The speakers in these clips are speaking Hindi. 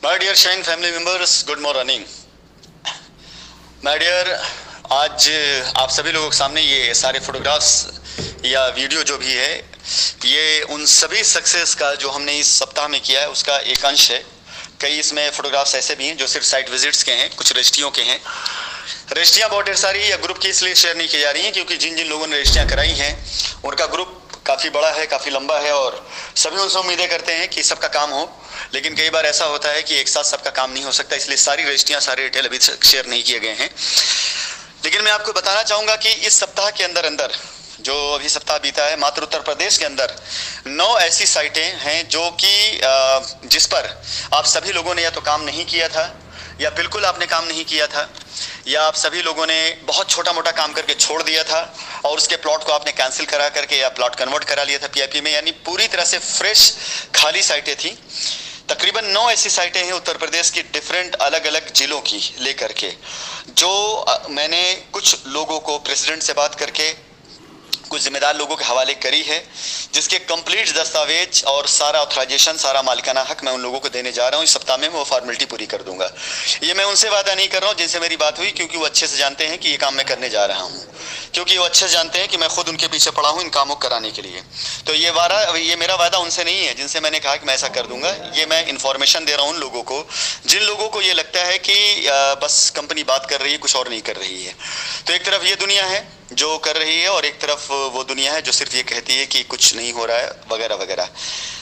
My dear shine family members, good morning. My dear, आज आप सभी लोगों के सामने ये सारे फोटोग्राफ्स या वीडियो जो भी है, ये उन सभी सक्सेस का जो हमने इस सप्ताह में किया है उसका एक अंश है। कई इसमें फोटोग्राफ्स ऐसे भी हैं जो सिर्फ साइट विजिट्स के हैं, कुछ रजिस्ट्रियों के हैं। रजिस्ट्रियाँ बहुत ढेर सारी या ग्रुप की इसलिए शेयर नहीं की जा रही हैं क्योंकि जिन जिन लोगों ने रजिस्ट्रियाँ कराई हैं उनका ग्रुप काफ़ी बड़ा है, काफ़ी लंबा है और सभी उनसे उम्मीदें करते हैं कि सबका काम हो। लेकिन कई बार ऐसा होता है कि एक साथ सबका काम नहीं हो सकता, इसलिए सारी रजिस्ट्रियाँ, सारे डिटेल अभी शेयर नहीं किए गए हैं। लेकिन मैं आपको बताना चाहूँगा कि इस सप्ताह के अंदर अंदर जो अभी सप्ताह बीता है, मात्र उत्तर प्रदेश के अंदर 9 ऐसी साइटें हैं जो कि जिस पर आप सभी लोगों ने या तो काम नहीं किया था या बिल्कुल आपने काम नहीं किया था, या आप सभी लोगों ने बहुत छोटा मोटा काम करके छोड़ दिया था और उसके प्लॉट को आपने कैंसिल करा करके या प्लॉट कन्वर्ट करा लिया था पीआईपी में, यानी पूरी तरह से फ्रेश खाली साइटें थी। तकरीबन 9 ऐसी साइटें हैं उत्तर प्रदेश की, डिफरेंट अलग अलग जिलों की लेकर के, जो मैंने कुछ लोगों को प्रेसिडेंट से बात करके कुछ जिम्मेदार लोगों के हवाले करी है, जिसके कंप्लीट दस्तावेज और सारा ऑथराइजेशन, सारा मालिकाना हक मैं उन लोगों को देने जा रहा हूँ। इस सप्ताह में वो फॉर्मेलिटी पूरी कर दूंगा। ये मैं उनसे वादा नहीं कर रहा हूँ जिनसे मेरी बात हुई, क्योंकि वो अच्छे से जानते हैं कि ये काम मैं करने जा रहा हूँ, क्योंकि वो अच्छे से जानते हैं कि मैं खुद उनके पीछे पड़ा हूँ इन कामों को कराने के लिए। तो ये मेरा वादा उनसे नहीं है जिनसे मैंने कहा कि मैं ऐसा कर दूंगा। ये मैं इन्फॉर्मेशन दे रहा हूँ उन लोगों को जिन लोगों को ये लगता है कि बस कंपनी बात कर रही है, कुछ और नहीं कर रही है। तो एक तरफ ये दुनिया है जो कर रही है और एक तरफ वो दुनिया है जो सिर्फ ये कहती है कि कुछ नहीं हो रहा है वगैरह वगैरह।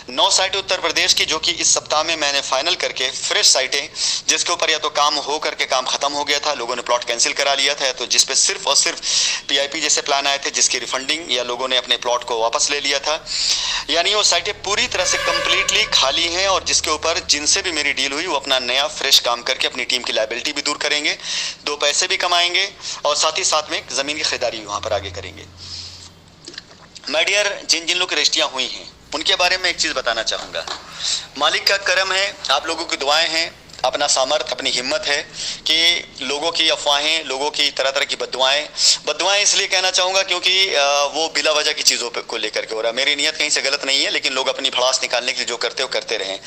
9 साइटें उत्तर प्रदेश की जो कि इस सप्ताह में मैंने फाइनल करके, फ्रेश साइटें जिसके ऊपर या तो काम हो करके काम खत्म हो गया था, लोगों ने प्लॉट कैंसिल करा लिया था, तो जिस पे सिर्फ और सिर्फ पीआईपी जैसे प्लान आए थे जिसकी रिफंडिंग या लोगों ने अपने प्लॉट को वापस ले लिया था, यानी वो साइटें पूरी तरह से कंप्लीटली खाली हैं और जिसके ऊपर जिनसे भी मेरी डील हुई वो अपना नया फ्रेश काम करके अपनी टीम की लायबिलिटी भी दूर करेंगे, 2 पैसे भी कमाएंगे और साथ ही साथ में ज़मीन की खरीदारी वहाँ पर आगे करेंगे। माय डियर, जिन जिन लोग की रजिस्ट्रियाँ हुई हैं उनके बारे में एक चीज़ बताना चाहूँगा। मालिक का करम है, आप लोगों की दुआएं हैं, अपना सामर्थ्य, अपनी हिम्मत है कि लोगों की अफवाहें, लोगों की तरह तरह की बददुआएं इसलिए कहना चाहूँगा क्योंकि वो बिला वजह की चीज़ों को लेकर के हो रहा है। मेरी नीयत कहीं से गलत नहीं है, लेकिन लोग अपनी भड़ास निकालने के लिए जो करते हो करते रहें।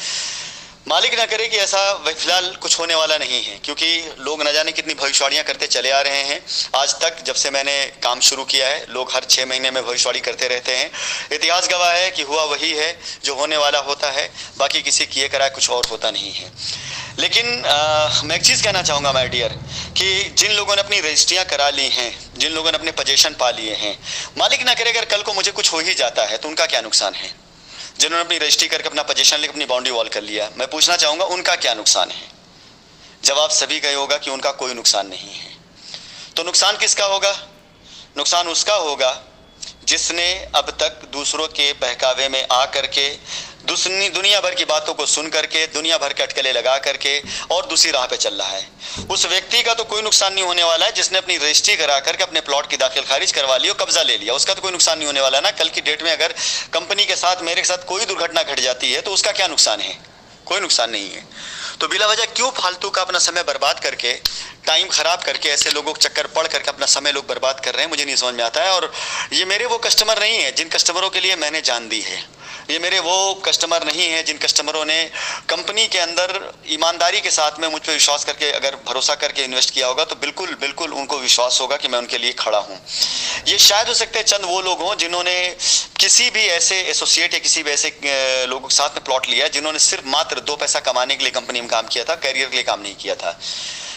मालिक ना करे कि ऐसा फिलहाल कुछ होने वाला नहीं है, क्योंकि लोग न जाने कितनी भविष्यवाणियां करते चले आ रहे हैं। आज तक जब से मैंने काम शुरू किया है, लोग हर 6 महीने में भविष्यवाणी करते रहते हैं। इतिहास गवाह है कि हुआ वही है जो होने वाला होता है, बाकी किसी किए कराए कुछ और होता नहीं है। लेकिन मैं एक चीज़ कहना चाहूँगा माय डियर, कि जिन लोगों ने अपनी रजिस्ट्रियाँ करा ली हैं, जिन लोगों ने अपने पोजीशन पा लिए हैं, मालिक ना करे अगर कल को मुझे कुछ हो ही जाता है तो उनका क्या नुकसान है। जिन्होंने अपनी रजिस्ट्री करके अपना पोजीशन लेकर अपनी बाउंड्री वॉल कर लिया, मैं पूछना चाहूँगा उनका क्या नुकसान है। जवाब सभी का ही होगा कि उनका कोई नुकसान नहीं है। तो नुकसान किसका होगा? नुकसान उसका होगा जिसने अब तक दूसरों के बहकावे में आ करके, दुनिया भर की बातों को सुन करके, दुनिया भर के अटकलें लगा करके और दूसरी राह पे चल रहा है। उस व्यक्ति का तो कोई नुकसान नहीं होने वाला है जिसने अपनी रजिस्ट्री करा करके अपने प्लॉट की दाखिल खारिज करवा ली और कब्जा ले लिया, उसका तो कोई नुकसान नहीं होने वाला ना। कल की डेट में अगर कंपनी के साथ, मेरे साथ कोई दुर्घटना घट जाती है तो उसका क्या नुकसान है? कोई नुकसान नहीं है। तो बिला वजह क्यों फालतू का अपना समय बर्बाद करके, टाइम खराब करके, ऐसे लोगों के चक्कर पड़ करके अपना समय लोग बर्बाद कर रहे हैं, मुझे नहीं समझ में आता है। और ये मेरे वो कस्टमर नहीं है जिन कस्टमरों के लिए मैंने जान दी है। ये मेरे वो कस्टमर नहीं है जिन कस्टमरों ने कंपनी के अंदर ईमानदारी के साथ में मुझ पर विश्वास करके, अगर भरोसा करके इन्वेस्ट किया होगा तो बिल्कुल बिल्कुल उनको विश्वास होगा कि मैं उनके लिए खड़ा हूँ। ये शायद हो सकते हैं चंद वो लोग हों जिन्होंने किसी भी ऐसे एसोसिएट या किसी भी ऐसे लोगों के साथ में प्लॉट लिया जिन्होंने सिर्फ मात्र 2 पैसा कमाने के लिए कंपनी में काम किया था, कैरियर के लिए काम नहीं किया था।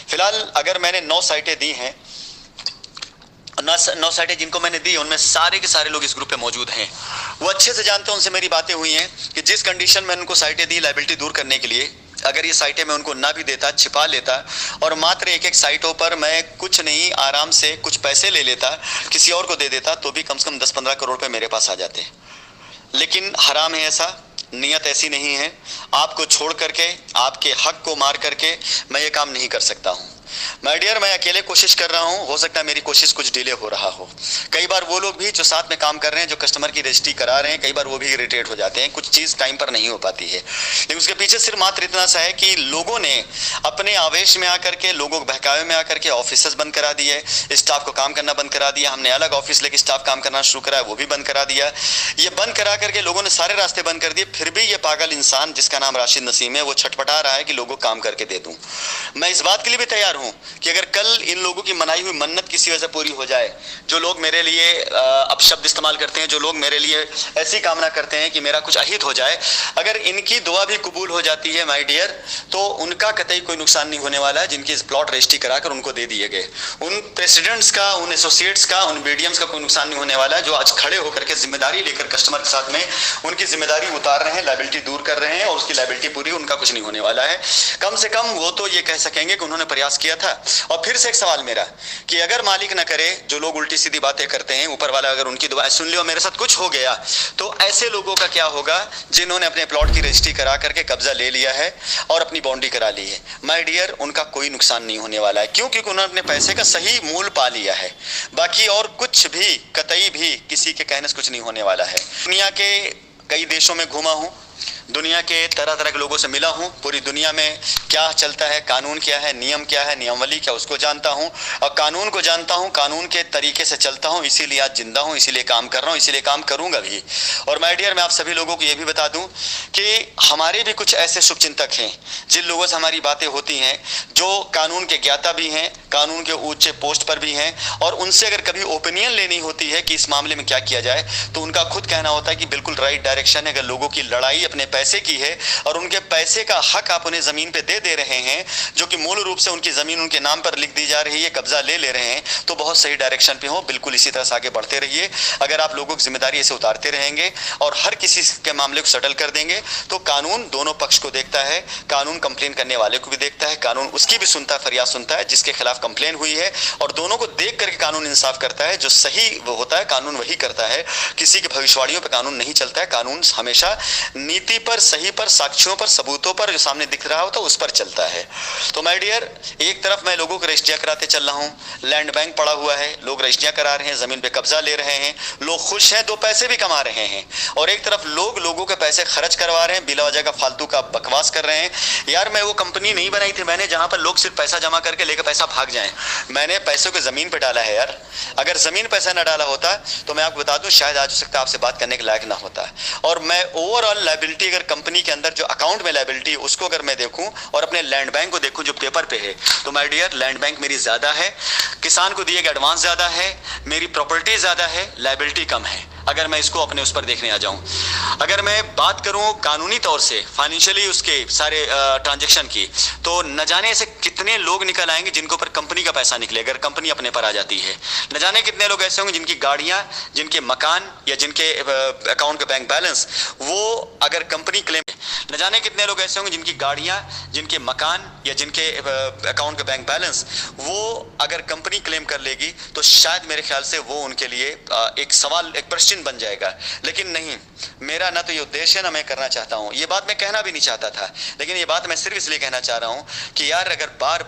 फिलहाल अगर मैंने 9 साइटें दी हैं, 9 साइटें जिनको मैंने दी उनमें सारे के सारे लोग इस ग्रुप पे मौजूद हैं। वो अच्छे से जानते हैं, उनसे मेरी बातें हुई हैं कि जिस कंडीशन में उनको साइटें दी लायबिलिटी दूर करने के लिए, अगर ये साइटें मैं उनको ना भी देता, छिपा लेता और मात्र एक एक साइटों पर मैं कुछ नहीं, आराम से कुछ पैसे ले लेता, किसी और को दे देता, तो भी कम से कम 10-15 करोड़ रुपए मेरे पास आ जाते। लेकिन हराम है ऐसा, नीयत ऐसी नहीं है। आपको छोड़ करके, आपके हक को मार करके मैं ये काम नहीं कर सकता हूँ। माय डियर, मैं अकेले कोशिश कर रहा हूं, हो सकता है मेरी कोशिश कुछ डिले हो रहा हो। कई बार वो लोग भी जो साथ में काम कर रहे हैं, जो कस्टमर की रजिस्ट्री करा रहे हैं, कई बार वो भी इरिटेट हो जाते हैं, कुछ चीज़ टाइम पर नहीं हो पाती है। लेकिन उसके पीछे सिर्फ मात्र इतना सा है कि लोगों ने अपने आवेश में आकर के, लोगों के बहकावे में आकर के ऑफिस बंद करा दिए, स्टाफ को काम करना बंद करा दिया। हमने अलग ऑफिस लेके स्टाफ काम करना शुरू करा है, वो भी बंद करा दिया। ये बंद करा करके लोगों ने सारे रास्ते बंद कर दिए। फिर भी ये पागल इंसान जिसका नाम राशिद नसीम है, वो छटपटा रहा है कि लोगों को काम करके दे दूं। मैं इस बात के लिए भी तैयार हूं कि अगर कल इन लोगों की मनाई हुई मन्नत किसी वजह से पूरी हो जाए, जो लोग मेरे लिए अपशब्द इस्तेमाल करते हैं, जो लोग मेरे लिए ऐसी कामना करते हैं कि मेरा कुछ अहित हो जाए, अगर इनकी दुआ भी कबूल हो जाती है माय डियर, तो उनका कतई कोई नुकसान नहीं होने वाला है जिनकी प्लॉट रजिस्ट्री कराकर उनको दे दिए गए। उन प्रेसिडेंट्स का, उन एसोसिएट्स का, उन बीडीएम्स का कोई नुकसान नहीं होने वाला है, जो आज खड़े होकर के जिम्मेदारी लेकर कस्टमर के साथ में उनकी जिम्मेदारी उतार रहे हैं, लायबिलिटी दूर कर रहे हैं और उसकी लायबिलिटी पूरी, उनका कुछ नहीं होने वाला है। कम से कम वो तो ये कह सकेंगे कि उन्होंने प्रयास किया था। और फिर से एक सवाल मेरा कि अगर मालिक ना करे, जो लोग उल्टी सीधी बातें करते हैं, ऊपर वाला अगर उनकी दुआ सुन ली और मेरे साथ कुछ हो गया, तो ऐसे लोगों का क्या होगा जिन्होंने अपने प्लॉट की रजिस्ट्री करा करके कब्जा ले लिया है और अपनी बाउंड्री करा ली है। माय डियर, उनका कोई नुकसान नहीं होने वाला है। क्यों? क्योंकि उन्होंने अपने पैसे का सही मूल पा लिया है। बाकी और कुछ भी, कतई भी किसी के कहने से कुछ नहीं होने वाला है। दुनिया के कई देशों में घूमा हूं, दुनिया के तरह तरह के लोगों से मिला हूं, पूरी दुनिया में क्या चलता है, कानून क्या है, नियम क्या है, नियमावली क्या, उसको जानता हूं और कानून को जानता हूं, कानून के तरीके से चलता हूं। इसीलिए आज जिंदा हूं, इसीलिए काम कर रहा हूं, इसीलिए काम करूंगा भी। और माय डियर, मैं आप सभी लोगों को ये भी बता दूं कि हमारे भी कुछ ऐसे शुभचिंतक हैं जिन लोगों से हमारी बातें होती हैं, जो कानून के ज्ञाता भी हैं, कानून के ऊंचे पोस्ट पर भी हैं, और उनसे अगर कभी ओपिनियन लेनी होती है कि इस मामले में क्या किया जाए, तो उनका खुद कहना होता है कि बिल्कुल राइट डायरेक्शन है। अगर लोगों की लड़ाई अपने पैसे की है और उनके पैसे का हक आप उन्हें जमीन पे दे रहे हैं, जो कि मूल रूप से उनकी जमीन उनके नाम पर लिख दी जा रही है, कब्जा ले रहे हैं, तो बहुत सही डायरेक्शन पे हो। बिल्कुल इसी तरह से आगे बढ़ते रहिए। अगर आप लोगों की जिम्मेदारी ऐसे उतारते रहेंगे और हर किसी के मामले को सेटल कर देंगे, तो कानून दोनों पक्ष को देखता है, कानून कंप्लेन करने वाले को भी देखता है, कानून उसकी भी सुनता है, फरियाद सुनता है जिसके खिलाफ कंप्लेन हुई है, और दोनों को देख करके कानून इंसाफ करता है। जो सही वो होता है कानून वही करता है। किसी की भविष्यवाणियों पर कानून नहीं चलता है। कानून हमेशा नीति पर, सही पर, साक्ष्यों पर, सबूतों पर, जो सामने दिख रहा होता है उस पर चलता है। तो माय डियर, एक तरफ मैं लोगों को रजिस्ट्रियां कराते चल रहा हूं, लैंड बैंक पड़ा हुआ है, लोग रजिस्ट्रियां करा रहे हैं, जमीन पे कब्जा ले रहे हैं, लोग खुश हैं, दो पैसे भी कमा रहे हैं, और एक तरफ लोग लोगों के पैसे खर्च करवा रहे हैं, बिला वजह का फालतू का बकवास कर रहे हैं। यार, मैं वो कंपनी नहीं बनाई थी मैंने जहां पर लोग सिर्फ पैसा जमा करके लेकर पैसा भाग जाएं। मैंने पैसों को जमीन पे डाला है यार। अगर जमीन पैसा ना डाला होता तो मैं आपको बता दूं, शायद आज हो सकता आपसे बात करने के लायक ना होता। और मैं ओवरऑल लायबिलिटी, अगर कंपनी के अंदर जो अकाउंट में लायबिलिटी, उसको अगर मैं देखूं और अपने लैंड बैंक को देखूं जो पेपर पे है, तो माय डियर, लैंड बैंक मेरी ज्यादा है, किसान को दिए गए एडवांस ज्यादा है, मेरी प्रॉपर्टी ज्यादा है, लायबिलिटी कम है। अगर मैं इसको अपने उस पर देखने आ जाऊं, अगर मैं बात करूं कानूनी तौर से, फाइनेंशियली उसके सारे ट्रांजैक्शन की, तो न जाने ऐसे कितने लोग निकल आएंगे जिनको पर कंपनी का पैसा निकले अगर कंपनी अपने पर आ जाती है। न जाने कितने लोग ऐसे होंगे जिनकी गाड़ियां, जिनके मकान या जिनके अकाउंट का बैंक बैलेंस वो अगर कंपनी क्लेम, न जाने कितने लोग ऐसे होंगे जिनकी गाड़ियां, जिनके मकान या जिनके अकाउंट का बैंक बैलेंस वो अगर कंपनी क्लेम कर लेगी, तो शायद मेरे ख्याल से वो उनके लिए एक सवाल, एक प्रश्न बन जाएगा। लेकिन नहीं, मेरा ना तो ये उद्देश्य है, ना मैं करना चाहता हूं। ये बात मैं कहना भी नहीं चाहता था, लेकिन ये बात मैं सिर्फ इसलिए कहना चाह रहा हूं कि यार, अगर बार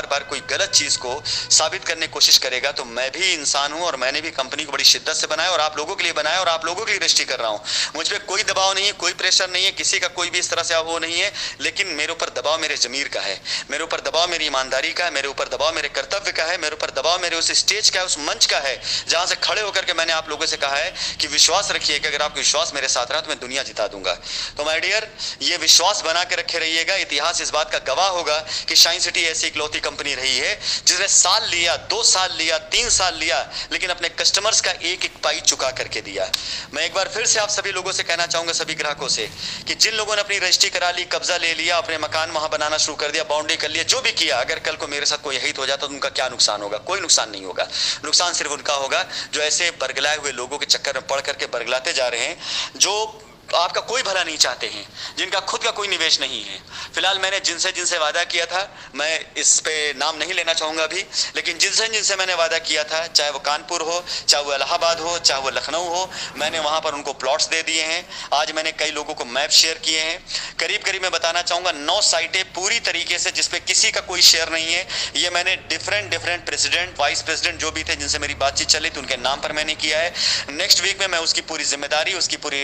बार कोई गलत चीज को साबित करने की कोशिश करेगा, तो मैं भी इंसान हूं और मैंने भी कंपनी को बड़ी शिद्दत से बनाया और आप लोगों के लिए बनाया और आप लोगों की रजिस्ट्री कर रहा हूं। मुझ पर कोई दबाव नहीं है, कोई प्रेशर नहीं है, किसी का कोई भी इस तरह से वो नहीं है, लेकिन मेरे ऊपर दबाव मेरे जमीर का है, मेरे ऊपर दबाव मेरी ईमानदारी का है, मेरे ऊपर दबाव मेरे कर्तव्य का है, मेरे ऊपर दबाव मेरे उस स्टेज का है, उस मंच का है जहां से खड़े होकर के मैंने आप लोगों से कहा है कि विश्वास रखिए कि अगर आपका विश्वास मेरे साथ रहा तो मैं दुनिया जिता दूंगा। तो माय डियर, ये विश्वास बना के रखे रहिएगा। इतिहास इस बात का गवाह होगा कि शाइन सिटी ऐसी इकलौती कंपनी रही है जिसने साल लिया, 2 साल लिया, 3 साल लिया, लेकिन अपने कस्टमर्स का एक एक पाई चुका करके दिया। मैं एक बार फिर से आप सभी लोगों से कहना चाहूंगा, सभी ग्राहकों से, कि जिन लोगों ने अपनी रजिस्ट्री करा ली, कब्जा ले लिया, अपने मकान वहां बनाना शुरू कर दिया, बाउंड्री कर लिया, जो भी किया, अगर कल को मेरे साथ कोई यही हो जाता तो उनका क्या नुकसान होगा? कोई नुकसान नहीं होगा। नुकसान सिर्फ उनका होगा जो ऐसे बरगलाए हुए लोगों के चक्कर में पड़ करके बरगलाते जा रहे हैं, जो आपका कोई भला नहीं चाहते हैं, जिनका खुद का कोई निवेश नहीं है। फिलहाल मैंने जिनसे जिनसे वादा किया था, मैं इस पे नाम नहीं लेना चाहूँगा अभी, लेकिन जिनसे जिनसे मैंने वादा किया था, चाहे वो कानपुर हो, चाहे वो इलाहाबाद हो, चाहे वो लखनऊ हो, मैंने वहाँ पर उनको प्लॉट्स दे दिए हैं। आज मैंने कई लोगों को मैप शेयर किए हैं। करीब करीब मैं बताना चाहूँगा 9 साइटें पूरी तरीके से जिसपे किसी का कोई शेयर नहीं है। ये मैंने डिफरेंट प्रेसिडेंट, वाइस प्रेसिडेंट जो भी थे जिनसे मेरी बातचीत चली थी, उनके नाम पर मैंने किया है। नेक्स्ट वीक में मैं उसकी पूरी जिम्मेदारी, उसकी पूरी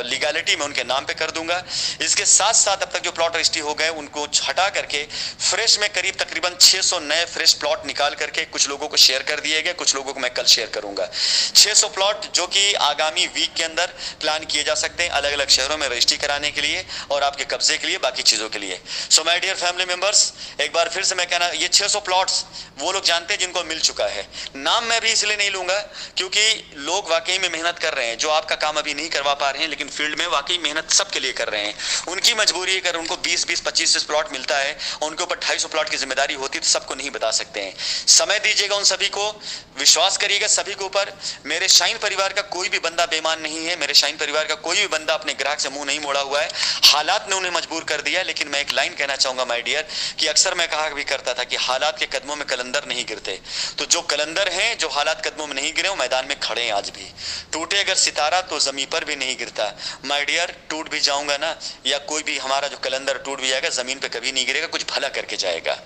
लीगैलिटी मैं उनके नाम पे कर दूंगा। इसके साथ साथ अब तक जो प्लॉट रजिस्ट्री हो गए उनको हटा करके फ्रेश में करीब तकरीबन 600 नए फ्रेश प्लॉट निकाल करके कुछ लोगों को शेयर कर दिए गए, कुछ लोगों को मैं कल शेयर करूंगा। 600 प्लॉट जो कि आगामी वीक के अंदर प्लान किए जा सकते हैं अलग अलग शहरों में रजिस्ट्री कराने के लिए और आपके कब्जे के लिए, बाकी चीजों के लिए। So my dear family members, एक बार फिर से मैं कहना, ये 600 प्लॉट्स वो लोग जानते हैं जिनको मिल चुका है। नाम मैं भी इसलिए नहीं लूंगा क्योंकि लोग वाकई में मेहनत कर रहे हैं, जो आपका काम अभी नहीं करवा पा रहे हैं, लेकिन फील्ड में वाकई मेहनत सबके लिए कर रहे हैं। उनकी मजबूरी है, अगर उनको 20-20, 25 प्लॉट मिलता है और उनके ऊपर 250 प्लॉट की जिम्मेदारी होती तो सबको नहीं बता सकते हैं। समय दीजिएगा उन सभी को, विश्वास करिएगा सभी के ऊपर। मेरे शाइन परिवार का कोई भी बंदा बेईमान नहीं है, मेरे शाइन परिवार का कोई भी बंदा अपने ग्राहक से मुंह नहीं मोड़ा हुआ है। हालात ने उन्हें मजबूर कर दिया, लेकिन मैं एक लाइन कहना चाहूंगा माय डियर, कि अक्सर मैं कहा भी करता था कि हालात के कदमों में कलंदर नहीं गिरते। तो जो कलंदर हैं, जो हालात कदमों में नहीं गिरे, वो मैदान में खड़े हैं आज भी। टूटे अगर सितारा तो जमीन पर भी नहीं गिरता। माय डियर, टूट भी जाऊंगा ना, या कोई भी हमारा जो कलंदर टूट भी जाएगा, जमीन पे कभी नहीं गिरेगा, कुछ भला करके जाएगा।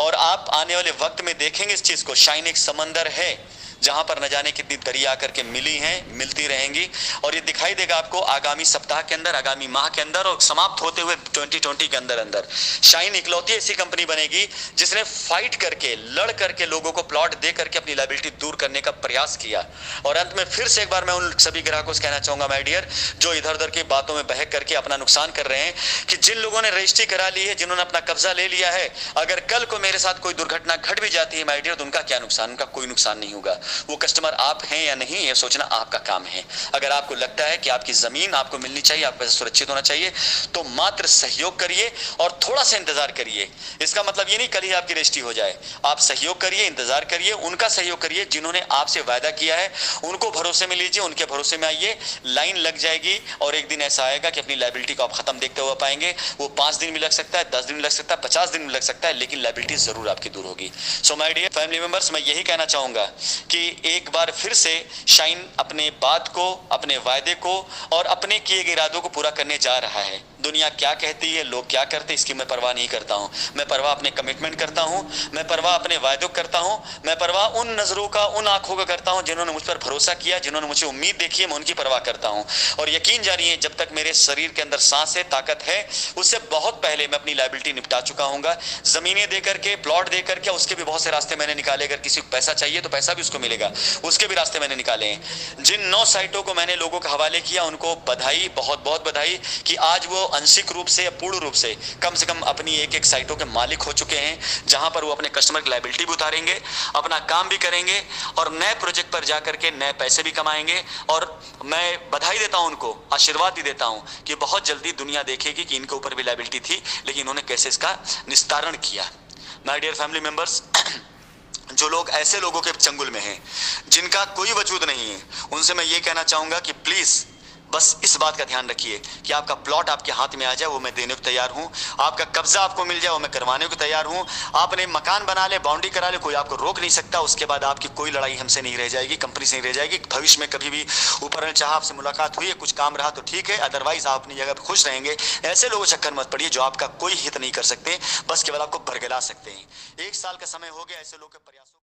और आप आने वाले वक्त में देखेंगे इस चीज को। शाइन एक समंदर है जहां पर न जाने कितनी दरिया आकर के मिली हैं, मिलती रहेंगी, और ये दिखाई देगा आपको आगामी सप्ताह के अंदर, आगामी माह के अंदर, और समाप्त होते हुए 2020 के अंदर। शाइन इकलौती ऐसी कंपनी बनेगी जिसने फाइट करके, लड़ करके लोगों को प्लॉट दे करके अपनी लायबिलिटी दूर करने का प्रयास किया। और अंत में फिर से एक बार मैं उन सभी ग्राहकों से कहना चाहूंगा माय डियर, जो इधर उधर की बातों में बहक करके अपना नुकसान कर रहे हैं, कि जिन लोगों ने रजिस्ट्री करा ली है, जिन्होंने अपना कब्जा ले लिया है, अगर कल को मेरे साथ कोई दुर्घटना घट भी जाती है माय डियर, तो उनका क्या नुकसान? उनका कोई नुकसान नहीं होगा। वो कस्टमर आप हैं या नहीं, ये सोचना आपका काम है। अगर आपको लगता है कि आपकी जमीन आपको मिलनी चाहिए, आपका पैसा सुरक्षित होना चाहिए, तो मात्र सहयोग करिए और थोड़ा सा इंतजार करिए। इसका मतलब ये नहीं कल ही आपकी रजिस्ट्री हो जाए। आप सहयोग करिए, इंतजार करिए, उनका सहयोग करिए जिन्होंने आपसे वादा किया है, उनको भरोसे में लीजिए, उनके भरोसे में आइए। लाइन लग जाएगी और एक दिन ऐसा आएगा कि अपनी लायबिलिटी को आप खत्म देखते हुए पाएंगे। वो 5 दिन भी लग सकता है, 10 दिन भी लग सकता है, 50 दिन भी लग सकता है, लेकिन लायबिलिटी जरूर आपकी दूर होगी। So my dear family members, मैं यही कहना चाहूंगा कि एक बार फिर से शाइन अपने बात को, अपने वायदे को और अपने किए गए इरादों को पूरा करने जा रहा है। दुनिया क्या कहती है, लोग क्या करते हैं, इसकी मैं परवाह नहीं करता हूं। मैं परवाह अपने कमिटमेंट करता हूं, मैं परवाह अपने वायदों करता हूं, मैं परवाह उन नजरों का, उन आंखों का करता हूं जिन्होंने मुझ पर भरोसा किया, जिन्होंने मुझे उम्मीद देखी है, मैं उनकी परवाह करता हूं। और यकीन जानिए, जब तक मेरे शरीर के अंदर सांस है, ताकत है, उससे बहुत पहले मैं अपनी लायबिलिटी निपटा चुका हूंगा। जमीनें देकर के, प्लॉट देकर के, उसके भी बहुत से रास्ते मैंने निकाले। अगर किसी को पैसा चाहिए तो पैसा भी उसको मिलेगा, उसके भी रास्ते मैंने निकाले हैं। जिन 9 साइटों को मैंने लोगों के हवाले किया, उनको बधाई, बहुत बहुत बधाई कि आज वो आंशिक रूप से या पूर्ण रूप से कम अपनी एक साइटों के मालिक हो चुके हैं, जहां पर वो अपने कस्टमर की लायबिलिटी भी उतारेंगे, अपना काम भी करेंगे और नए प्रोजेक्ट पर जाकर के नए पैसे भी कमाएंगे। और मैं बधाई देता हूं उनको, आशीर्वाद भी देता हूं कि बहुत जल्दी दुनिया देखेगी कि इनके ऊपर भी लायबिलिटी थी, लेकिन उन्होंने कैसे इसका निस्तारण किया। माय डियर फैमिली मेंबर्स, जो लोग ऐसे लोगों के चंगुल में हैं, जिनका कोई वजूद नहीं है, उनसे मैं ये कहना चाहूंगा कि प्लीज बस इस बात का ध्यान रखिए कि आपका प्लॉट आपके हाथ में आ जाए, वो मैं देने को तैयार हूं। आपका कब्जा आपको मिल जाए, वो मैं करवाने को तैयार हूं। आपने मकान बना ले, बाउंड्री करा ले, कोई आपको रोक नहीं सकता। उसके बाद आपकी कोई लड़ाई हमसे नहीं रह जाएगी, कंपनी से नहीं रह जाएगी। भविष्य में कभी भी ऊपर ने चाहा आपसे मुलाकात हुई है, कुछ काम रहा तो ठीक है, अदरवाइज आप अपनी जगह पर खुश रहेंगे। ऐसे लोगों चक्कर मत पड़िए जो आपका कोई हित नहीं कर सकते, बस केवल आपको बरगला सकते हैं। 1 साल का समय हो गया ऐसे लोगों के प्रयासों